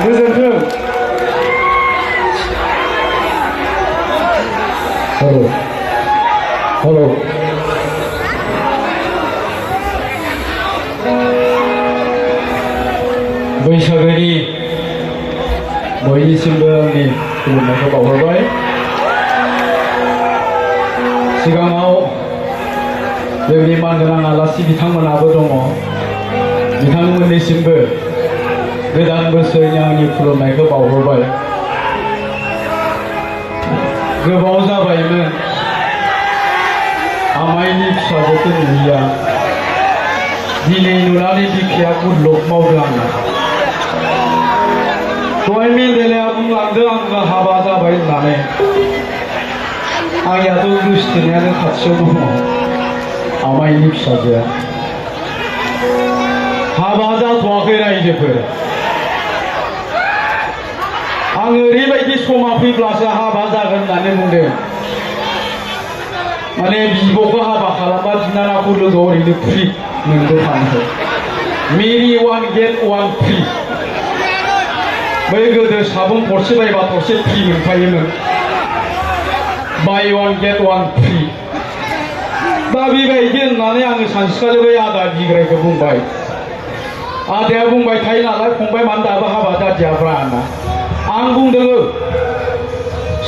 गोजोन्थों। हेलो बैसागोनि बयनिसिमबो आंनि खुलुमनायखौ बावहरबाय। सिगाङाव जोंनि मानगोनां आलासि बिथांमोनाबो दङ। बिथांमोननिसिमबो गोदान बोसोरनि आंनि खुलुमनायखौ बावहरबाय। गोबाव जाबायमोन आमाइनि फिसाजोखौ नुयैया। दिनै नुनानै बिखाया गुरलब मावदों आंना। दहाय मेन्देलाया बुंलांदों आंनो हाबा जाबाय होननानै। आंनियाथ' गोसथोनायानो खाथियाव दङ। आमाइनि फिसाजोआ हाबा जाथ'वाखै रायजोफोर। आं ओरैबायदि समा फैब्लासो हाबा जागोन होननानै बुंदों। माने बिब'खौ हाबा खालामबा बिनानावखौ लोगोआव ओरैनो फ्रि मोनबोफानो। मेरि वान गेट वान फ्रि। बै गोदो साबुन थरसे बायबा थरसे फ्रि मोनफायोमोन। बाय वान गेट वान फ्रि। दा बेबायदि होननानै आङो सानसेखालि बै आदा बिग्रायखौ बुंबाय। आदाया बुंबाय थायो नालाय, फंबाय मानो दाबो हाबा जादियाब्रा होनना। आं बुंदों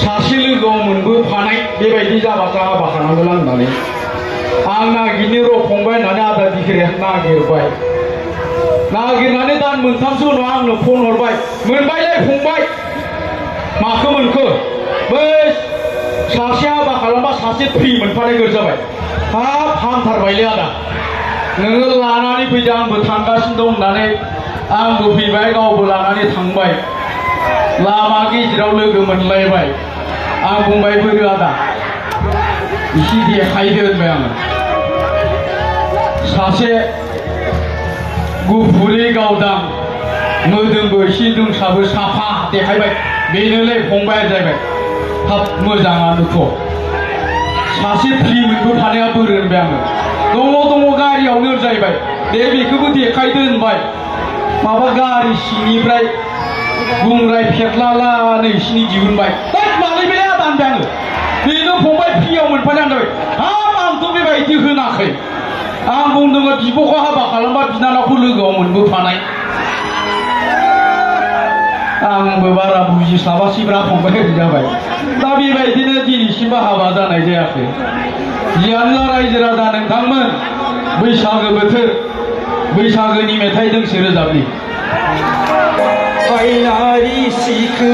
सासे लोगोआव मोनबोफानाय बेबायदि जाबासो हाबा खालामगोन आं होननानै। आं नागिरनो र' फंबाय होननानै आदा बिग्राया नागिरबाय। नागिरनानै दान मोनथामसो उनाव आंनो फन हरबाय। मोनबायलै फंबाय। माखौ मोनखो? बै सासे हाबा खालामबा सासे फ्रि मोनफानाय गोर जाबाय। हाब हामथारबायलै आदा, नोङो लानानै फैदो आंबो थांगासिनो दं होननानै आंबो फैबाय, गावबो लानानै थांबाय। लामा गेजेराव लोगो मोनलायबाय। आं बुंबाय बोरो आदा एसे देखायदो होनबाय आङो। सासे गुफुरै गावदां, मोदोमबो एसे दोंसाबो, साफा देखायबाय। बेनोलै फंबाय जाहैबाय। हाब मोजाङानोथ'। सासे फ्रि मोनबोफानाया बोरो होनबाय आङो। दङ गारियावनो जाहैबाय। दे बेखौबो देखायदो होनबाय। माबा गारि सिंनिफ्राय बुंराय फेटलाला नैसिनि दिहुनबाय। मालै बे आदा होनबाय आङो। बेनो फंबाय फ्रियाव मोनफानाय होनबाय। हाब आंथ' बेबायदि होनाखै। आं बुंदोंमोन बिब'खौ हाबा खालामबा बिनानावखौ लोगोआव मोनबोफानाय। आंबो बारा बुजिस्लाबासैब्रा फंबाय जाबाय। दा बेबायदिनो दिनैसिमबो हाबा जानाय जायाखै। जियानो जा रायजो राजा नोंथांमोन, बैसागो बोथोर, बैसागोनि मेथाइ दोंसे रोजाबनि। बायनारि सिखो